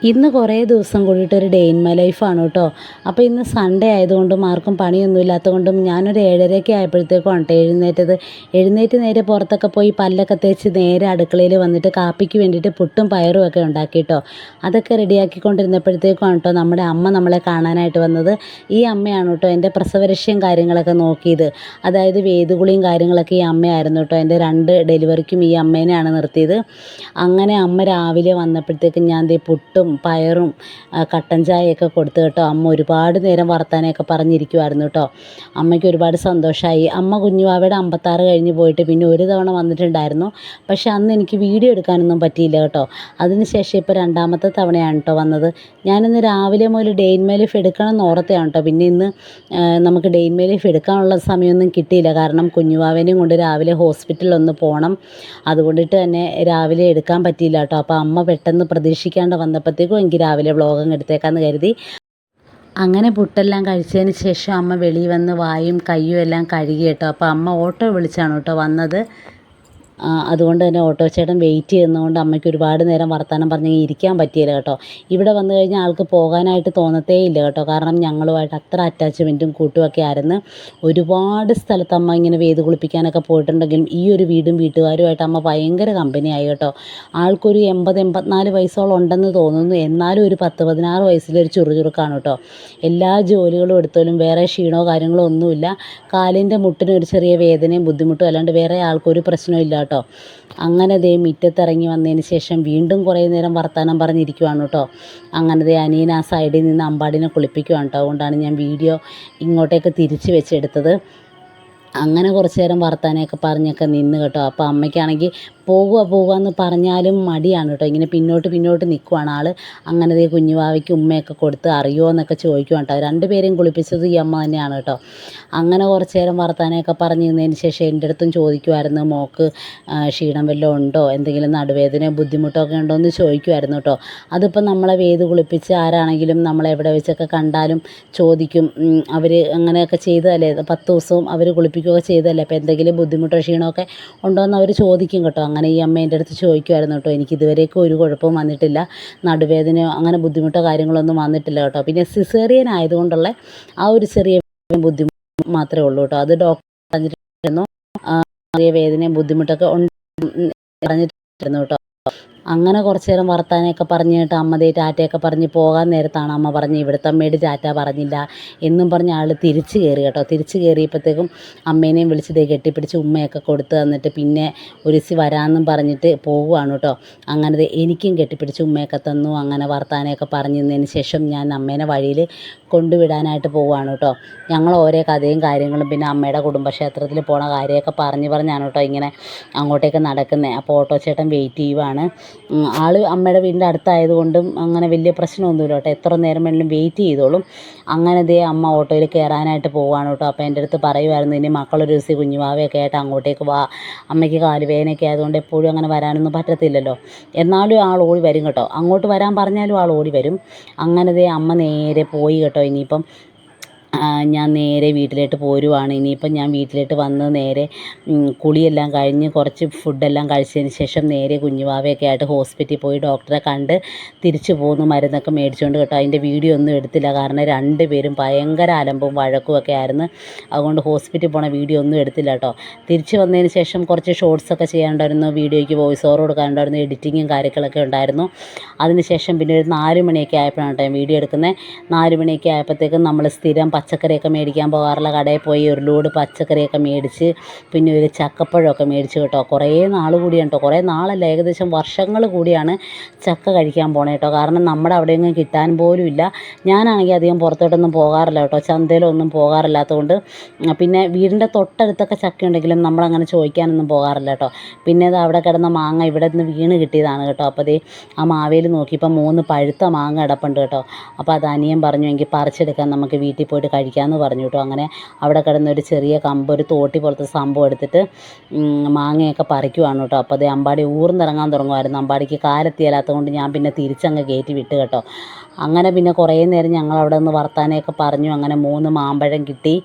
ഇന്ന് കുറേ ദിവസം കൂടിയിട്ടൊരു ഡേ ഇൻ മൈ ലൈഫാണ് കേട്ടോ. അപ്പോൾ ഇന്ന് സൺഡേ ആയതുകൊണ്ടും ആർക്കും പണിയൊന്നും ഇല്ലാത്തതുകൊണ്ടും ഞാനൊരു 7:30 ആയപ്പോഴത്തേക്കാണ് കേട്ടോ എഴുന്നേറ്റത്. എഴുന്നേറ്റ് നേരെ പുറത്തൊക്കെ പോയി പല്ലൊക്കെ തേച്ച് നേരെ അടുക്കളയിൽ വന്നിട്ട് കാപ്പിക്ക് വേണ്ടിയിട്ട് പുട്ടും പയറും ഒക്കെ ഉണ്ടാക്കി കേട്ടോ. അതൊക്കെ റെഡിയാക്കിക്കൊണ്ടിരുന്നപ്പോഴത്തേക്കാണ് കേട്ടോ നമ്മുടെ അമ്മ നമ്മളെ കാണാനായിട്ട് വന്നത്. ഈ അമ്മയാണ് കേട്ടോ എൻ്റെ പ്രസവരക്ഷയും കാര്യങ്ങളൊക്കെ നോക്കിയത്. അതായത് വേദുകുളിയും കാര്യങ്ങളൊക്കെ ഈ അമ്മയായിരുന്നു കേട്ടോ. എൻ്റെ 2 ഡെലിവറിക്കും ഈ അമ്മേനെയാണ് നിർത്തിയത്. അങ്ങനെ അമ്മ രാവിലെ വന്നപ്പോഴത്തേക്കും ഞാൻ ദേ പുട്ടും പയറും കട്ടൻ ചായയൊക്കെ കൊടുത്തു കേട്ടോ. അമ്മ ഒരുപാട് നേരം വർത്താനമൊക്കെ പറഞ്ഞിരിക്കുമായിരുന്നു കേട്ടോ. അമ്മയ്ക്ക് ഒരുപാട് സന്തോഷമായി. അമ്മ കുഞ്ഞുവാവയുടെ 56 കഴിഞ്ഞ് പോയിട്ട് പിന്നെ ഒരു തവണ വന്നിട്ടുണ്ടായിരുന്നു. പക്ഷെ അന്ന് എനിക്ക് വീഡിയോ എടുക്കാനൊന്നും പറ്റിയില്ല കേട്ടോ. അതിനുശേഷം ഇപ്പോൾ 2ാമത്തെ തവണയാണ് കേട്ടോ വന്നത്. ഞാനിന്ന് രാവിലെ മുതൽ ഡേ ഇൻ മൈ ലൈഫ് എടുക്കണം എന്ന് ഓർത്തതാണ് കേട്ടോ. പിന്നെ ഇന്ന് നമുക്ക് ഡേ ഇൻ മൈ ലൈഫ് എടുക്കാനുള്ള സമയമൊന്നും കിട്ടിയില്ല. കാരണം കുഞ്ഞുവാവേനെയും കൊണ്ട് രാവിലെ ഹോസ്പിറ്റലിൽ ഒന്ന് പോകണം. അതുകൊണ്ടിട്ട് തന്നെ രാവിലെ എടുക്കാൻ പറ്റിയില്ല കേട്ടോ. അപ്പോൾ അമ്മ പെട്ടെന്ന് പ്രതീക്ഷിക്കാണ്ട് വന്നപ്പോഴത്തേക്കും എനിക്ക് രാവിലെ വ്ളോഗങ്ങ് എടുത്തേക്കാമെന്ന് കരുതി. അങ്ങനെ പുട്ടെല്ലാം കഴിച്ചതിന് ശേഷം അമ്മ വെളിയിൽ വന്ന് വായും കയ്യും എല്ലാം കഴുകി കേട്ടോ. അപ്പോൾ അമ്മ ഓട്ടോ വിളിച്ചാണ് കേട്ടോ വന്നത്. അതുകൊണ്ട് തന്നെ ഓട്ടോ ചേട്ടൻ വെയിറ്റ് ചെയ്യുന്നതുകൊണ്ട് അമ്മയ്ക്ക് ഒരുപാട് നേരം വർത്തമാനം പറഞ്ഞ് ഇരിക്കാൻ പറ്റിയില്ല കേട്ടോ. ഇവിടെ വന്നു കഴിഞ്ഞാൽ ആൾക്ക് പോകാനായിട്ട് തോന്നത്തേ ഇല്ല കേട്ടോ. കാരണം ഞങ്ങളുമായിട്ട് അത്ര അറ്റാച്ച്മെൻറ്റും കൂട്ടുമൊക്കെ ആയിരുന്നു. ഒരുപാട് സ്ഥലത്ത് അമ്മ ഇങ്ങനെ വേദ് കുളിപ്പിക്കാനൊക്കെ പോയിട്ടുണ്ടെങ്കിലും ഈ ഒരു വീടും വീട്ടുകാരുമായിട്ട് അമ്മ ഭയങ്കര കമ്പനിയായി കേട്ടോ. ആൾക്കൊരു 80-84 വയസ്സോളം ഉണ്ടെന്ന് തോന്നുന്നു. എന്നാലും ഒരു 10-16 വയസ്സിലൊരു ചുറുചുറുക്കാണ് കേട്ടോ. എല്ലാ ജോലികളും എടുത്താലും വേറെ ക്ഷീണമോ കാര്യങ്ങളോ ഒന്നുമില്ല. കാലിൻ്റെ മുട്ടിന് ഒരു ചെറിയ വേദനയും ബുദ്ധിമുട്ടും അല്ലാണ്ട് വേറെ ആൾക്കൊരു പ്രശ്നവും ഇല്ല കേട്ടോ. അങ്ങനെ ദേ മുറ്റത്തിറങ്ങി വന്നതിന് ശേഷം വീണ്ടും കുറേ നേരം വർത്തമാനം പറഞ്ഞിരിക്കുവാണ് കേട്ടോ. അങ്ങനെ ദേ അനിയൻ ആ സൈഡിൽ നിന്ന് അമ്പാടിനെ കുളിപ്പിക്കുവാണ് കേട്ടോ. അതുകൊണ്ടാണ് ഞാൻ വീഡിയോ ഇങ്ങോട്ടേക്ക് തിരിച്ച് വെച്ചെടുത്തത്. അങ്ങനെ കുറച്ച് നേരം വർത്തമാനമൊക്കെ പറഞ്ഞൊക്കെ നിന്ന് കേട്ടോ. അപ്പോൾ അമ്മയ്ക്കാണെങ്കിൽ പോകുക എന്ന് പറഞ്ഞാലും മടിയാണ് കേട്ടോ. ഇങ്ങനെ പിന്നോട്ട് നിൽക്കുവാണ് ആൾ. അങ്ങനെ ദേ കുഞ്ഞുവാവയ്ക്ക് ഉമ്മയൊക്കെ കൊടുത്ത് അറിയുമോ എന്നൊക്കെ ചോദിക്കുവാണ് കേട്ടോ. 2 പേരെയും കുളിപ്പിച്ചത് ഈ അമ്മ തന്നെയാണ് കേട്ടോ. അങ്ങനെ കുറച്ച് നേരം വർത്തമാനമൊക്കെ പറഞ്ഞ് നിന്നതിന് ശേഷം എൻ്റെ അടുത്തും ചോദിക്കുമായിരുന്നു മോൾക്ക് ക്ഷീണം വല്ലതും ഉണ്ടോ, എന്തെങ്കിലും നടുവേദനയോ ബുദ്ധിമുട്ടൊക്കെ ഉണ്ടോ എന്ന് ചോദിക്കുമായിരുന്നു കേട്ടോ. അതിപ്പോൾ നമ്മളെ വേദ് കുളിപ്പിച്ച് ആരാണെങ്കിലും നമ്മളെവിടെ വെച്ചൊക്കെ കണ്ടാലും ചോദിക്കും. അവർ അങ്ങനെയൊക്കെ ചെയ്തതല്ലേ, 10 ദിവസവും അവർ കുളിപ്പിക്കുകയൊക്കെ ചെയ്തതല്ലേ, അപ്പോൾ എന്തെങ്കിലും ബുദ്ധിമുട്ടോ ക്ഷീണമൊക്കെ ഉണ്ടോ എന്ന് അവർ ചോദിക്കും കേട്ടോ. അങ്ങനെ ഈ അമ്മ എൻ്റെ അടുത്ത് ചോദിക്കുമായിരുന്നു കേട്ടോ. എനിക്കിതുവരേക്കും ഒരു കുഴപ്പവും വന്നിട്ടില്ല, നടുവേദനയോ അങ്ങനെ ബുദ്ധിമുട്ടോ കാര്യങ്ങളൊന്നും വന്നിട്ടില്ല കേട്ടോ. പിന്നെ സിസേറിയൻ ആയതുകൊണ്ടുള്ള ആ ഒരു ചെറിയ ബുദ്ധിമുട്ട് മാത്രമേ ഉള്ളൂ കേട്ടോ. അത് ഡോക്ടർ പറഞ്ഞിട്ടുണ്ടായിരുന്നു. ചെറിയ വേദനയും ബുദ്ധിമുട്ടൊക്കെ പറഞ്ഞിട്ടുണ്ടായിരുന്നു കേട്ടോ. അങ്ങനെ കുറച്ച് നേരം വർത്താനമൊക്കെ പറഞ്ഞിട്ട് അമ്മ ദേ ടാറ്റയൊക്കെ പറഞ്ഞ് പോകാൻ നേരത്താണ് അമ്മ പറഞ്ഞ് ഇവിടുത്തെ അമ്മയോട് ടാറ്റ പറഞ്ഞില്ല എന്നും പറഞ്ഞ് ആൾ തിരിച്ച് കയറി കേട്ടോ. തിരിച്ച് കയറിയപ്പോഴത്തേക്കും അമ്മേനെയും വിളിച്ച് ദേ കെട്ടിപ്പിടിച്ച് ഉമ്മയൊക്കെ കൊടുത്ത് തന്നിട്ട് പിന്നെ ഒരു ദിവസം വരാമെന്നും പറഞ്ഞിട്ട് പോവുകയാണ് കേട്ടോ. അങ്ങനെ ദേ എനിക്കും കെട്ടിപ്പിടിച്ച് ഉമ്മയൊക്കെ തന്നു. അങ്ങനെ വർത്താനമൊക്കെ പറഞ്ഞതിന് ശേഷം ഞാൻ അമ്മേനെ വഴിയിൽ കൊണ്ടുവിടാനായിട്ട് പോവുകയാണ് കേട്ടോ. ഞങ്ങൾ ഓരോ കഥയും കാര്യങ്ങളും പിന്നെ അമ്മയുടെ കുടുംബക്ഷേത്രത്തിൽ പോണ കാര്യമൊക്കെ പറഞ്ഞാണ് കേട്ടോ ഇങ്ങനെ അങ്ങോട്ടേക്ക് നടക്കുന്നത്. അപ്പോൾ ഓട്ടോ ചേട്ടൻ വെയിറ്റ് ചെയ്യുവാണ്. ആൾ അമ്മയുടെ വീടിൻ്റെ അടുത്തായതുകൊണ്ടും അങ്ങനെ വലിയ പ്രശ്നമൊന്നുമില്ല കേട്ടോ. എത്ര നേരം വേണമെങ്കിലും വെയിറ്റ് ചെയ്തോളും. അങ്ങനെ ദേ അമ്മ ഓട്ടോയിൽ കയറാനായിട്ട് പോവുകയാണ് കേട്ടോ. അപ്പോൾ എൻ്റെ അടുത്ത് പറയുമായിരുന്നു ഇനി മക്കളൊരു ദിവസം കുഞ്ഞുവാവയൊക്കെ ആയിട്ട് അങ്ങോട്ടേക്ക് വാ, അമ്മയ്ക്ക് കാലുവേദനയൊക്കെ ആയതുകൊണ്ട് എപ്പോഴും അങ്ങനെ വരാനൊന്നും പറ്റത്തില്ലല്ലോ. എന്നാലും ആൾ ഓടി വരും കേട്ടോ. അങ്ങോട്ട് വരാൻ പറഞ്ഞാലും ആൾ ഓടി വരും. അങ്ങനെ ദേ അമ്മ നേരെ പോയി കേട്ടോ. ഇനിയിപ്പം ഞാൻ നേരെ വീട്ടിലോട്ട് പോരുവാണ്. ഇനിയിപ്പം ഞാൻ വീട്ടിലോട്ട് വന്ന് നേരെ കുളിയെല്ലാം കഴിഞ്ഞ് കുറച്ച് ഫുഡെല്ലാം കഴിച്ചതിന് ശേഷം നേരെ കുഞ്ഞുവാവയൊക്കെ ആയിട്ട് ഹോസ്പിറ്റലിൽ പോയി ഡോക്ടറെ കണ്ട് തിരിച്ചു പോന്നു. മരുന്നൊക്കെ മേടിച്ചുകൊണ്ട് കേട്ടോ. അതിൻ്റെ വീഡിയോ ഒന്നും എടുത്തില്ല. കാരണം 2 പേരും ഭയങ്കര അലമ്പും വഴക്കുമൊക്കെ ആയിരുന്നു. അതുകൊണ്ട് ഹോസ്പിറ്റലിൽ പോണ വീഡിയോ ഒന്നും എടുത്തില്ല കേട്ടോ. തിരിച്ച് വന്നതിന് ശേഷം കുറച്ച് ഷോർട്സൊക്കെ ചെയ്യാനുണ്ടായിരുന്നു, വീഡിയോയ്ക്ക് വോയിസ് ഓവർ കൊടുക്കാനുണ്ടായിരുന്നു, എഡിറ്റിങ്ങും കാര്യങ്ങളൊക്കെ ഉണ്ടായിരുന്നു. അതിനുശേഷം പിന്നെ ഒരു 4 മണിയൊക്കെ ആയപ്പോഴാണ് കേട്ടോ വീഡിയോ എടുക്കുന്നത്. 4 മണിയൊക്കെ ആയപ്പോഴത്തേക്കും നമ്മൾ സ്ഥിരം പച്ചക്കറിയൊക്കെ മേടിക്കാൻ പോകാറുള്ള കടയിൽ പോയി ഒരു ലോഡ് പച്ചക്കറിയൊക്കെ മേടിച്ച് പിന്നെ ഒരു ചക്കപ്പഴമൊക്കെ മേടിച്ച് കേട്ടോ. കുറേ നാൾ കൂടിയാണ് കേട്ടോ, കുറേ നാളല്ല ഏകദേശം വർഷങ്ങൾ കൂടിയാണ് ചക്ക കഴിക്കാൻ പോണേ കേട്ടോ. കാരണം നമ്മുടെ അവിടെയൊന്നും കിട്ടാൻ പോലും ഇല്ല. ഞാനാണെങ്കിൽ അധികം പുറത്തോട്ടൊന്നും പോകാറില്ല കേട്ടോ, ചന്തയിലൊന്നും പോകാറില്ലാത്തതുകൊണ്ട്. പിന്നെ വീടിൻ്റെ തൊട്ടടുത്തൊക്കെ ചക്ക ഉണ്ടെങ്കിലും നമ്മളങ്ങനെ ചോദിക്കാനൊന്നും പോകാറില്ല കേട്ടോ. പിന്നെ അത് അവിടെ കിടന്ന മാങ്ങ ഇവിടെ നിന്ന് വീണ് കിട്ടിയതാണ് കേട്ടോ. അപ്പോൾ അതേ ആ മാവേൽ നോക്കിയപ്പോൾ 3 പഴുത്ത മാങ്ങ കിടപ്പുണ്ട് കേട്ടോ. അപ്പോൾ അത് അനിയൻ പറഞ്ഞു എങ്കിൽ പറിച്ചെടുക്കാൻ നമുക്ക് വീട്ടിൽ പോയിട്ട് കഴിക്കാമെന്ന് പറഞ്ഞു കേട്ടോ. അങ്ങനെ അവിടെ കിടന്നൊരു ചെറിയ കമ്പ്, ഒരു തോട്ടി പോലത്തെ സംഭവം എടുത്തിട്ട് മാങ്ങയൊക്കെ പറിക്കുവാണ് കേട്ടോ. അപ്പോൾ അത് അമ്പാടി ഊർന്നിറങ്ങാൻ തുടങ്ങുമായിരുന്നു. അമ്പാടിക്ക് കാലെത്തിയാലാത്തത് കൊണ്ട് ഞാൻ പിന്നെ തിരിച്ചങ്ങ് കയറ്റി വിട്ട് കേട്ടോ. അങ്ങനെ പിന്നെ കുറേ നേരം ഞങ്ങൾ അവിടെ നിന്ന് വർത്താനമൊക്കെ പറഞ്ഞു. അങ്ങനെ 3 മാമ്പഴം കിട്ടി.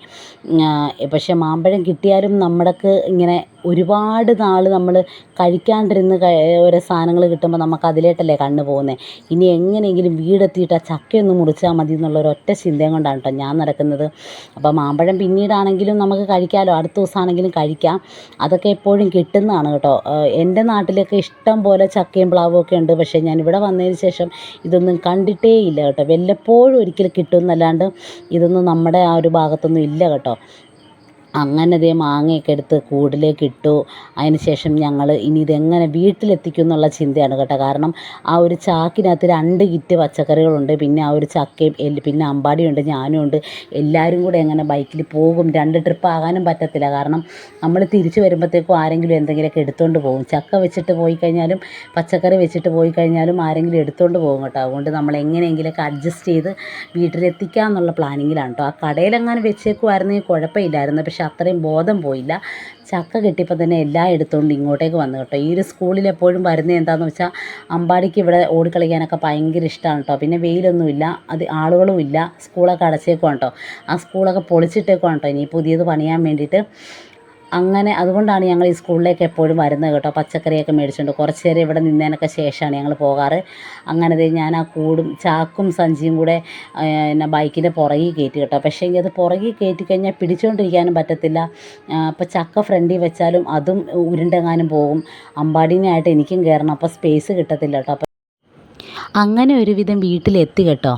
പക്ഷേ മാമ്പഴം കിട്ടിയാലും നമ്മുടെക്ക് ഇങ്ങനെ ഒരുപാട് നാൾ നമ്മൾ കഴിക്കാണ്ടിരുന്ന് ഓരോ സാധനങ്ങൾ കിട്ടുമ്പോൾ നമുക്ക് അതിലേട്ടല്ലേ കണ്ണ് പോകുന്നത്. ഇനി എങ്ങനെയെങ്കിലും വീടെത്തിയിട്ട് ആ ചക്കയൊന്ന് മുറിച്ചാൽ മതി എന്നുള്ളൊരൊറ്റ ചിന്തയും കൊണ്ടാണ് കേട്ടോ ഞാൻ നടക്കുന്നത്. അപ്പോൾ മാമ്പഴം പിന്നീടാണെങ്കിലും നമുക്ക് കഴിക്കാമല്ലോ, അടുത്ത ദിവസമാണെങ്കിലും കഴിക്കാം. അതൊക്കെ എപ്പോഴും കിട്ടുന്നതാണ് കേട്ടോ. എൻ്റെ നാട്ടിലൊക്കെ ഇഷ്ടം പോലെ ചക്കയും പ്ലാവും ഒക്കെ ഉണ്ട്. പക്ഷേ ഞാനിവിടെ വന്നതിന് ശേഷം ഇതൊന്നും കണ്ടിട്ടേ ഇല്ല കേട്ടോ. വല്ലപ്പോഴും ഒരിക്കൽ കിട്ടുമെന്നല്ലാണ്ട് ഇതൊന്നും നമ്മുടെ ആ ഒരു ഭാഗത്തൊന്നും ഇല്ല കേട്ടോ. അങ്ങനെ ദേ മാങ്ങയൊക്കെ എടുത്ത് കൂടിലേക്ക് ഇട്ടു. അതിന് ശേഷം ഞങ്ങൾ ഇനി ഇതെങ്ങനെ വീട്ടിലെത്തിക്കും എന്നുള്ള ചിന്തയാണ് കേട്ടോ. കാരണം ആ ഒരു ചാക്കിനകത്ത് 2 കിറ്റ് പച്ചക്കറികളുണ്ട്, പിന്നെ ആ ഒരു ചക്കയും പിന്നെ അമ്പാടിയുണ്ട്, ഞാനും ഉണ്ട്. എല്ലാവരും കൂടെ എങ്ങനെ ബൈക്കിൽ പോകും? 2 ട്രിപ്പ് ആകാനും പറ്റത്തില്ല. കാരണം നമ്മൾ തിരിച്ച് വരുമ്പോഴത്തേക്കും ആരെങ്കിലും എന്തെങ്കിലുമൊക്കെ എടുത്തുകൊണ്ട് പോകും. ചക്ക വെച്ചിട്ട് പോയി കഴിഞ്ഞാലും പച്ചക്കറി വെച്ചിട്ട് പോയി കഴിഞ്ഞാലും ആരെങ്കിലും എടുത്തുകൊണ്ട് പോകും കേട്ടോ. അതുകൊണ്ട് നമ്മൾ എങ്ങനെയെങ്കിലുമൊക്കെ അഡ്ജസ്റ്റ് ചെയ്ത് വീട്ടിലെത്തിക്കാം എന്നുള്ള പ്ലാനിങ്ങിലാണ് കേട്ടോ. ആ കടയിലെങ്ങാനും വെച്ചേക്കുമായിരുന്നെങ്കിൽ കുഴപ്പമില്ലായിരുന്നു. പക്ഷെ അത്രയും ബോധം പോയില്ല. ചക്ക കിട്ടിയപ്പോൾ തന്നെ എല്ലാം എടുത്തുകൊണ്ട് ഇങ്ങോട്ടേക്ക് വന്നു കേട്ടോ. ഈ ഒരു സ്കൂളിൽ എപ്പോഴും വരുന്നത് എന്താണെന്ന് വെച്ചാൽ അമ്പാടിക്ക് ഇവിടെ ഓടിക്കളിക്കാനൊക്കെ ഭയങ്കര ഇഷ്ടമാണ് കേട്ടോ. പിന്നെ വെയിലൊന്നുമില്ല, അത് ആളുകളും ഇല്ല, സ്കൂളൊക്കെ അടച്ചേക്കുവാണ് കേട്ടോ. ആ സ്കൂളൊക്കെ പൊളിച്ചിട്ടേക്കുവാണ് കേട്ടോ ഇനി പുതിയത് പണിയാൻ വേണ്ടിയിട്ട്. അങ്ങനെ അതുകൊണ്ടാണ് ഞങ്ങൾ ഈ സ്കൂളിലേക്ക് എപ്പോഴും വരുന്നത് കേട്ടോ. പച്ചക്കറിയൊക്കെ മേടിച്ചുകൊണ്ട് കുറച്ച് നേരം ഇവിടെ നിന്നതിനൊക്കെ ശേഷമാണ് ഞങ്ങൾ പോകാറ്. അങ്ങനെ ദേ ഞാൻ ആ കൂടും ചാക്കും സഞ്ചിയും കൂടെ പിന്നെ ബൈക്കിൻ്റെ പുറകിൽ കയറ്റി കേട്ടോ. പക്ഷേ എങ്കിൽ അത് പുറകിൽ കയറ്റി കഴിഞ്ഞാൽ പിടിച്ചുകൊണ്ടിരിക്കാനും പറ്റത്തില്ല. അപ്പോൾ ചക്ക ഫ്രണ്ടിൽ വെച്ചാലും അതും ഉരുണ്ടെങ്ങാനും പോകും. അമ്പാടീനായിട്ട് എനിക്കും കയറണം, അപ്പോൾ സ്പേസ് കിട്ടത്തില്ല കേട്ടോ. അപ്പം അങ്ങനെ ഒരുവിധം വീട്ടിലെത്തി കേട്ടോ.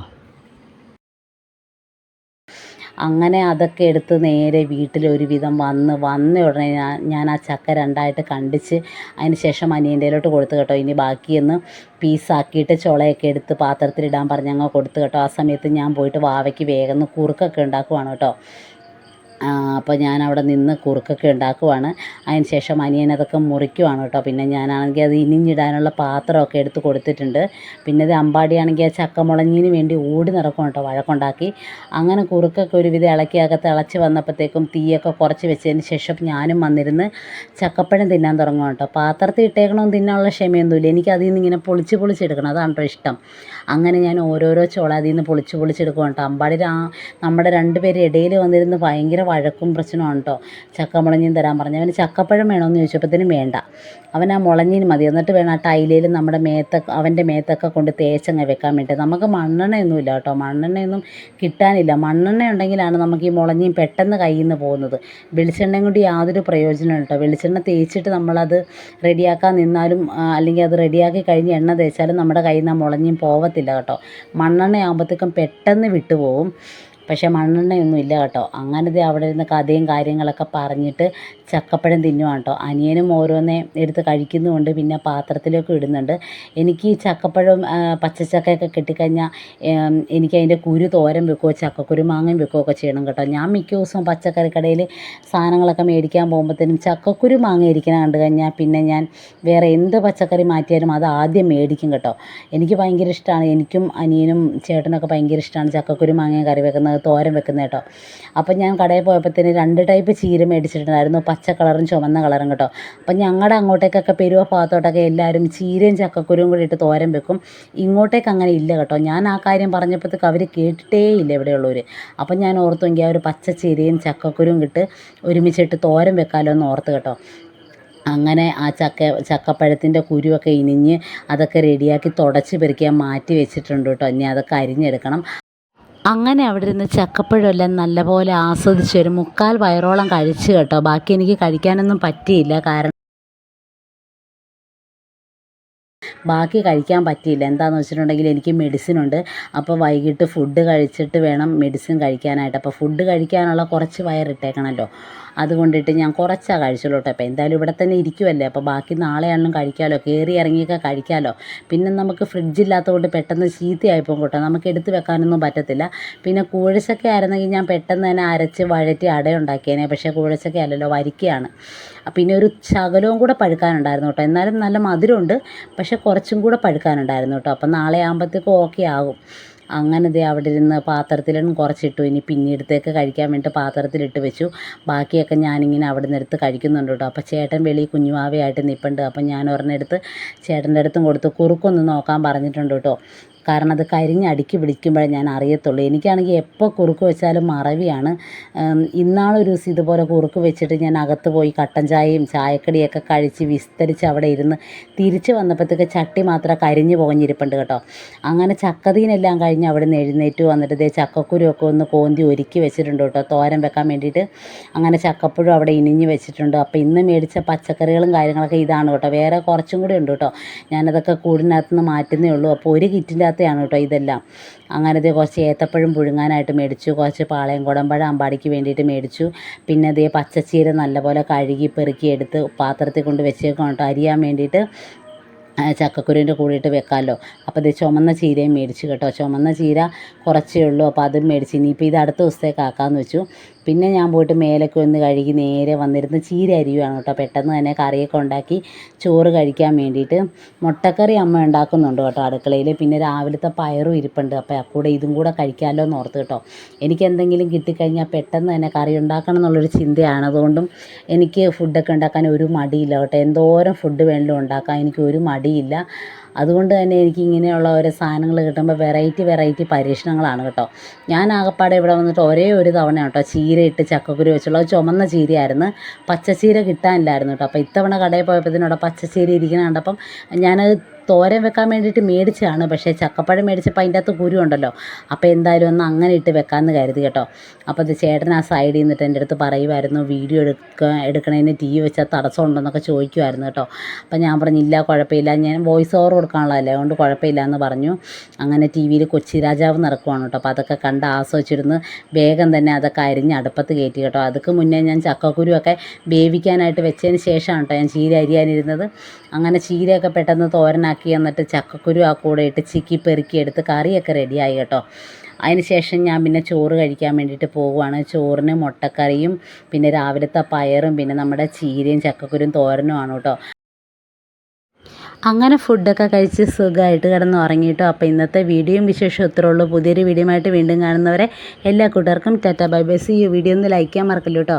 അങ്ങനെ അതൊക്കെ എടുത്ത് നേരെ വീട്ടിൽ ഒരുവിധം വന്ന ഉടനെ ഞാൻ ആ ചക്ക 2ആയിട്ട് കണ്ടിച്ച് അതിന് ശേഷം അനിയൻ്റെയിലോട്ട് കൊടുത്തു കേട്ടോ. ഇനി ബാക്കിയൊന്ന് പീസാക്കിയിട്ട് ചുളയൊക്കെ എടുത്ത് പാത്രത്തിലിടാൻ പറഞ്ഞ് അങ്ങ് കൊടുത്തു കേട്ടോ. ആ സമയത്ത് ഞാൻ പോയിട്ട് വാവയ്ക്ക് വേഗം കുറുക്കൊക്കെ ഉണ്ടാക്കുവാണ് കേട്ടോ. അപ്പോൾ ഞാനവിടെ നിന്ന് കുറുക്കൊക്കെ ഉണ്ടാക്കുവാണ്. അതിന് ശേഷം അനിയൻ അതൊക്കെ മുറിക്കുവാണ് കേട്ടോ. പിന്നെ ഞാനാണെങ്കിൽ അത് ഇനിഞ്ഞിടാനുള്ള പാത്രമൊക്കെ എടുത്ത് കൊടുത്തിട്ടുണ്ട്. പിന്നെ ഇത് അമ്പാടിയാണെങ്കിൽ ആ ചക്കമുളഞ്ഞിന് വേണ്ടി ഓടി നടക്കും കേട്ടോ, വഴക്കുണ്ടാക്കി. അങ്ങനെ കുറുക്കൊക്കെ ഒരുവിധം ഇളക്കിയൊക്കെ തിളച്ച് വന്നപ്പോഴത്തേക്കും തീയൊക്കെ കുറച്ച് വെച്ചതിന് ശേഷം ഞാനും വന്നിരുന്ന് ചക്കപ്പഴം തിന്നാൻ തുടങ്ങും കേട്ടോ. പാത്രത്തിൽ ഇട്ടേക്കണമെന്ന് തിന്നാനുള്ള ക്ഷമയൊന്നുമില്ല, എനിക്ക് അതിൽ നിന്ന് ഇങ്ങനെ പൊളിച്ചെടുക്കണം, അതാണ് കേട്ടോ ഇഷ്ടം. അങ്ങനെ ഞാൻ ഓരോരോ ചോള അതിൽ നിന്ന് പൊളിച്ചെടുക്കും കേട്ടോ. അമ്പാടി നമ്മുടെ 2 പേര് ഇടയിൽ വന്നിരുന്ന് ഭയങ്കര വഴക്കും പ്രശ്നമാണ് കേട്ടോ. ചക്കമുളഞ്ഞിൻ തരാൻ പറഞ്ഞു. അവന് ചക്കപ്പഴം വേണമെന്ന് ചോദിച്ചപ്പോഴത്തേനും വേണ്ട, അവൻ ആ മുളഞ്ഞിന് മതി. എന്നിട്ട് വേണം ആ ടൈലയിൽ നമ്മുടെ അവൻ്റെ മേത്തൊക്കെ കൊണ്ട് തേച്ചങ്ങ് വെക്കാൻ വേണ്ടി. നമുക്ക് മണ്ണെണ്ണയൊന്നുമില്ല കേട്ടോ, മണ്ണെണ്ണയൊന്നും കിട്ടാനില്ല. മണ്ണെണ്ണ ഉണ്ടെങ്കിലാണ് നമുക്ക് ഈ മുളഞ്ഞിൻ പെട്ടെന്ന് കയ്യിൽ നിന്ന് പോകുന്നത്. വെളിച്ചെണ്ണയും കൊണ്ട് യാതൊരു പ്രയോജനവും കേട്ടോ. വെളിച്ചെണ്ണ തേച്ചിട്ട് നമ്മളത് റെഡിയാക്കാൻ നിന്നാലും അല്ലെങ്കിൽ അത് റെഡിയാക്കി കഴിഞ്ഞ് എണ്ണ തേച്ചാലും നമ്മുടെ കയ്യിൽ നിന്ന് ആ മുളഞ്ഞിൻ പോവത്തില്ല കേട്ടോ. മണ്ണെണ്ണ ആകുമ്പോഴത്തേക്കും പെട്ടെന്ന് വിട്ടുപോകും. പക്ഷേ മണ്ണെണ്ണയൊന്നും ഇല്ല കേട്ടോ. അങ്ങനത്തെ അവിടെ ഇരുന്ന് കഥയും കാര്യങ്ങളൊക്കെ പറഞ്ഞിട്ട് ചക്കപ്പഴം തിന്നുവാണ് കേട്ടോ. അനിയനും ഓരോന്നേ എടുത്ത് കഴിക്കുന്നുമുണ്ട്, പിന്നെ പാത്രത്തിലേക്ക് ഇടുന്നുണ്ട്. എനിക്ക് ഈ ചക്കപ്പഴം പച്ചച്ചക്കയൊക്കെ കിട്ടിക്കഴിഞ്ഞാൽ എനിക്ക് അതിൻ്റെ കുരു തോരൻ വെക്കുകയോ ചക്കക്കുരു മാങ്ങയും വെക്കുകയൊക്കെ ചെയ്യണം കേട്ടോ. ഞാൻ മിക്ക ദിവസവും പച്ചക്കറി കടയിൽ സാധനങ്ങളൊക്കെ മേടിക്കാൻ പോകുമ്പോഴത്തേനും ചക്കക്കുരു മാങ്ങ ഇരിക്കണം കണ്ടു കഴിഞ്ഞാൽ പിന്നെ ഞാൻ വേറെ എന്ത് പച്ചക്കറി മാറ്റിയാലും അത് ആദ്യം മേടിക്കും കേട്ടോ. എനിക്ക് ഭയങ്കര ഇഷ്ടമാണ്, എനിക്കും അനിയനും ചേട്ടനൊക്കെ ഭയങ്കര ഇഷ്ടമാണ് ചക്കക്കുരു മാങ്ങയും കറി വെക്കുന്നത്, തോരൻ വെക്കുന്നത് കേട്ടോ. അപ്പം ഞാൻ കടയിൽ പോയപ്പോഴത്തേന് 2 ടൈപ്പ് ചീര മേടിച്ചിട്ടുണ്ടായിരുന്നു, പച്ച കളറും ചുവന്ന കളറും കേട്ടോ. അപ്പം ഞങ്ങളുടെ അങ്ങോട്ടേക്കൊക്കെ പെരുവ ഭാഗത്തോട്ടൊക്കെ എല്ലാവരും ചീരയും ചക്കക്കുരുവും കൂടി ഇട്ട് തോരൻ വെക്കും. ഇങ്ങോട്ടേക്ക് അങ്ങനെ ഇല്ല കേട്ടോ. ഞാൻ ആ കാര്യം പറഞ്ഞപ്പോഴത്തേക്ക് അവർ കേട്ടിട്ടേ ഇല്ല ഇവിടെയുള്ളവർ. അപ്പം ഞാൻ ഓർത്തെങ്കിൽ ആ ഒരു പച്ച ചീരയും ചക്കക്കുരുവും ഇട്ട് ഒരുമിച്ചിട്ട് തോരൻ വെക്കാമല്ലോ എന്ന് ഓർത്ത് കേട്ടോ. അങ്ങനെ ആ ചക്കപ്പഴത്തിൻ്റെ കുരുവൊക്കെ ഇനിഞ്ഞ് അതൊക്കെ റെഡിയാക്കി തുടച്ച് പെറുക്കി മാറ്റി വെച്ചിട്ടുണ്ട് കേട്ടോ. ഇനി അതൊക്കെ അരിഞ്ഞെടുക്കണം. അങ്ങനെ അവിടെ ഇരുന്ന് ചക്കപ്പഴമെല്ലാം നല്ലപോലെ ആസ്വദിച്ച് ഒരു 3/4 വയറോളം കഴിച്ച് കേട്ടോ. ബാക്കി എനിക്ക് കഴിക്കാനൊന്നും പറ്റിയില്ല, കാരണം ബാക്കി കഴിക്കാൻ പറ്റിയില്ല. എന്താണെന്ന് വെച്ചിട്ടുണ്ടെങ്കിൽ എനിക്ക് മെഡിസിനുണ്ട്. അപ്പോൾ വൈകിട്ട് ഫുഡ് കഴിച്ചിട്ട് വേണം മെഡിസിൻ കഴിക്കാനായിട്ട്. അപ്പോൾ ഫുഡ് കഴിക്കാനുള്ള കുറച്ച് വയറിട്ടേക്കണമല്ലോ, അതുകൊണ്ടിട്ട് ഞാൻ കുറച്ചാണ് കഴിച്ചുള്ളൂ കേട്ടോ. അപ്പോൾ എന്തായാലും ഇവിടെ തന്നെ ഇരിക്കുമല്ലേ, അപ്പോൾ ബാക്കി നാളെയാണെങ്കിലും കഴിക്കാമല്ലോ, കയറി ഇറങ്ങിയൊക്കെ കഴിക്കാമല്ലോ. പിന്നെ നമുക്ക് ഫ്രിഡ്ജില്ലാത്തതുകൊണ്ട് പെട്ടെന്ന് ചീത്തയായിപ്പോകും കേട്ടോ, നമുക്ക് എടുത്ത് വെക്കാനൊന്നും പറ്റത്തില്ല. പിന്നെ കൂഴച്ചക്ക ആയിരുന്നെങ്കിൽ ഞാൻ പെട്ടെന്ന് തന്നെ അരച്ച് വഴറ്റി അടയുണ്ടാക്കിയേനെ. പക്ഷേ കൂഴച്ചക്ക അല്ലല്ലോ, വരിക്കയാണ്. പിന്നെ ഒരു ശകലവും കൂടെ പഴുക്കാനുണ്ടായിരുന്നു കേട്ടോ. എന്നാലും നല്ല മധുരമുണ്ട്, പക്ഷേ കുറച്ചും കൂടെ പഴുക്കാനുണ്ടായിരുന്നു കേട്ടോ. അപ്പം നാളെ ആകുമ്പോഴത്തേക്കും ഓക്കെ ആകും. അങ്ങനെ ദേ അവിടെ ഇരുന്ന് പാത്രത്തിലും കുറച്ചിട്ടു. ഇനി പിന്നീടത്തേക്ക് കഴിക്കാൻ വേണ്ടി പാത്രത്തിലിട്ട് വെച്ചു. ബാക്കിയൊക്കെ ഞാനിങ്ങനെ അവിടെ നിന്ന് എടുത്ത് കഴിക്കുന്നുണ്ട് കേട്ടോ. അപ്പോൾ ചേട്ടൻ വെളിയിൽ കുഞ്ഞുവാവയായിട്ട് നിൽപ്പുണ്ട്. അപ്പം ഞാൻ ഒരെണ്ണം എടുത്ത് ചേട്ടൻ്റെ അടുത്തും കൊടുത്ത് കുറുക്കൊന്ന് നോക്കാൻ പറഞ്ഞിട്ടുണ്ട് കേട്ടോ. കാരണം അത് കരിഞ്ഞ് അടുക്കി പിടിക്കുമ്പോഴേ ഞാൻ അറിയത്തുള്ളൂ. എനിക്കാണെങ്കിൽ എപ്പോൾ കുറുക്ക് വെച്ചാലും മറവിയാണ്. ഇന്നാളൊരു ദിവസം ഇതുപോലെ കുറുക്ക് വെച്ചിട്ട് ഞാൻ അകത്ത് പോയി കട്ടൻ ചായയും ചായക്കടിയൊക്കെ കഴിച്ച് വിസ്തരിച്ച് അവിടെ ഇരുന്ന് തിരിച്ച് വന്നപ്പോഴത്തേക്ക് ചട്ടി മാത്രം കരിഞ്ഞ് പുകഞ്ഞിരിപ്പുണ്ട് കേട്ടോ. അങ്ങനെ ചക്കതീനെല്ലാം കഴിഞ്ഞ് അവിടെ നിന്ന് എഴുന്നേറ്റ് വന്നിട്ട് ഇതേ ചക്കക്കുരുവൊക്കെ ഒന്ന് കോന്തി ഒരുക്കി വെച്ചിട്ടുണ്ട് കേട്ടോ, തോരൻ വെക്കാൻ വേണ്ടിയിട്ട്. അങ്ങനെ ചക്കപ്പുഴും അവിടെ ഇനിഞ്ഞ് വെച്ചിട്ടുണ്ട്. അപ്പോൾ ഇന്ന് മേടിച്ച പച്ചക്കറികളും കാര്യങ്ങളൊക്കെ ഇതാണ് കേട്ടോ. വേറെ കുറച്ചും കൂടി ഉണ്ട് കേട്ടോ, ഞാനതൊക്കെ കൂടിനകത്ത് നിന്ന് മാറ്റുന്നേ ഉള്ളൂ. അപ്പോൾ ഒരു കിറ്റിൻ്റെ അകത്തെയാണ് കേട്ടോ ഇതെല്ലാം. അങ്ങനത്തെ കുറച്ച് ഏത്തപ്പഴം പുഴുങ്ങാനായിട്ട് മേടിച്ചു, കുറച്ച് പാളയം കുടമ്പഴം അമ്പാടിക്ക് വേണ്ടിയിട്ട് മേടിച്ചു. പിന്നെ അതേ പച്ചച്ചീര നല്ലപോലെ കഴുകി പെറുക്കി എടുത്ത് പാത്രത്തിൽ കൊണ്ട് വെച്ചേക്കാം കേട്ടോ, അരിയാൻ വേണ്ടിയിട്ട്. ചക്കക്കുരുവിൻ്റെ കൂടിയിട്ട് വെക്കാമല്ലോ. അപ്പോൾ ഇത് ചുമന്ന ചീരയും മേടിച്ചു കേട്ടോ. ചുമന്ന ചീര കുറച്ചേ ഉള്ളൂ, അപ്പോൾ അതും മേടിച്ച് ഇനിയിപ്പോൾ ഇത് അടുത്ത ദിവസത്തേക്ക് ആക്കാമെന്ന് വെച്ചു. പിന്നെ ഞാൻ പോയിട്ട് മേലൊക്കെ ഒന്ന് കഴുകി നേരെ വന്നിരുന്ന് ചീര അരിയുവാണ് കേട്ടോ. പെട്ടെന്ന് തന്നെ കറിയൊക്കെ ഉണ്ടാക്കി ചോറ് കഴിക്കാൻ വേണ്ടിയിട്ട്. മുട്ടക്കറി അമ്മ ഉണ്ടാക്കുന്നുണ്ട് കേട്ടോ അടുക്കളയിൽ. പിന്നെ രാവിലത്തെ പയറും ഇരിപ്പുണ്ട്, അപ്പോൾ കൂടെ ഇതും കൂടെ കഴിക്കാമല്ലോ എന്ന് ഓർത്ത് കേട്ടോ. എനിക്ക് എന്തെങ്കിലും കിട്ടിക്കഴിഞ്ഞാൽ പെട്ടെന്ന് തന്നെ കറി ഉണ്ടാക്കണം എന്നുള്ളൊരു ചിന്തയാണ്. അതുകൊണ്ടും എനിക്ക് ഫുഡൊക്കെ ഉണ്ടാക്കാൻ ഒരു മടിയില്ല കേട്ടോ. എന്തോരം ഫുഡ് വേണമെങ്കിലും ഉണ്ടാക്കാൻ എനിക്ക് ഒരു മടിയില്ല. അതുകൊണ്ട് തന്നെ എനിക്ക് ഇങ്ങനെയുള്ള ഓരോ സാധനങ്ങൾ കിട്ടുമ്പോൾ വെറൈറ്റി പരീക്ഷണങ്ങളാണ് കേട്ടോ. ഞാൻ ആകപ്പാടെ ഇവിടെ വന്നിട്ട് ഒരേ ഒരു തവണ കേട്ടോ ചീര ഇട്ട് ചക്കക്കുരു വെച്ചുള്ള ചുമന്ന ചീരയായിരുന്നു, പച്ചച്ചീര കിട്ടാനില്ലായിരുന്നു കേട്ടോ. അപ്പോൾ ഇത്തവണ കടയിൽ പോയപ്പോഴത്തേനും പച്ചച്ചീര ഇരിക്കുന്ന കണ്ടപ്പം ഞാനത് തോരൻ വെക്കാൻ വേണ്ടിയിട്ട് മേടിച്ചതാണ്. പക്ഷേ ചക്കപ്പഴം മേടിച്ചപ്പോൾ അതിൻ്റെ അകത്ത് കുരു ഉണ്ടല്ലോ, അപ്പോൾ എന്തായാലും ഒന്ന് അങ്ങനെ ഇട്ട് വെക്കാമെന്ന് കരുതി കേട്ടോ. അപ്പോൾ ഇത് ചേട്ടൻ ആ സൈഡിൽ നിന്നിട്ട് എൻ്റെ അടുത്ത് പറയുമായിരുന്നു, വീഡിയോ എടുക്കണതിന് ടി വി വെച്ചാൽ തടസ്സം ഉണ്ടെന്നൊക്കെ ചോദിക്കുമായിരുന്നു കേട്ടോ. അപ്പോൾ ഞാൻ പറഞ്ഞില്ല, കുഴപ്പമില്ല, ഞാൻ വോയിസ് ഓവർ കൊടുക്കാനുള്ളതല്ലേ, അതുകൊണ്ട് കുഴപ്പമില്ല എന്ന് പറഞ്ഞു. അങ്ങനെ ടി വിയിൽ കൊച്ചി രാജാവ് നടക്കുവാണ് കേട്ടോ. അപ്പോൾ അതൊക്കെ കണ്ട് ആസ്വദിച്ചിരുന്ന് വേഗം തന്നെ അതൊക്കെ അരിഞ്ഞ് അടുപ്പത്ത് കയറ്റി കേട്ടോ. അതൊക്കെ മുന്നേ ഞാൻ ചക്കക്കുരുവൊക്കെ വേവിക്കാനായിട്ട് വെച്ചതിന് ശേഷമാണ് കേട്ടോ ഞാൻ ചീര അരിയാനിരുന്നത്. അങ്ങനെ ചീരയൊക്കെ പെട്ടെന്ന് തോരനാക്കി എന്നിട്ട് ചക്കക്കുരു ആ കൂടെ ഇട്ട് ചിക്കി പെറുക്കി എടുത്ത് കറിയൊക്കെ റെഡിയായി കേട്ടോ. അതിന് ശേഷം ഞാൻ പിന്നെ ചോറ് കഴിക്കാൻ വേണ്ടിയിട്ട് പോവുകയാണ്. ചോറിന് മുട്ടക്കറിയും പിന്നെ രാവിലത്തെ പയറും പിന്നെ നമ്മുടെ ചീരയും ചക്കക്കുരും തോരനുമാണ് കേട്ടോ. അങ്ങനെ ഫുഡൊക്കെ കഴിച്ച് സുഖമായിട്ട് കിടന്ന് ഉറങ്ങിയിട്ടോ. അപ്പോൾ ഇന്നത്തെ വീഡിയോയും വിശേഷം ഇത്രേ ഉള്ളൂ. പുതിയൊരു വീഡിയോ ആയിട്ട് വീണ്ടും കാണുന്നവരെ എല്ലാ കൂട്ടുകാർക്കും tata bye bye. See you. Video ഒന്ന് ലൈക്ക് ചെയ്യാൻ മറക്കല്ലോ കേട്ടോ.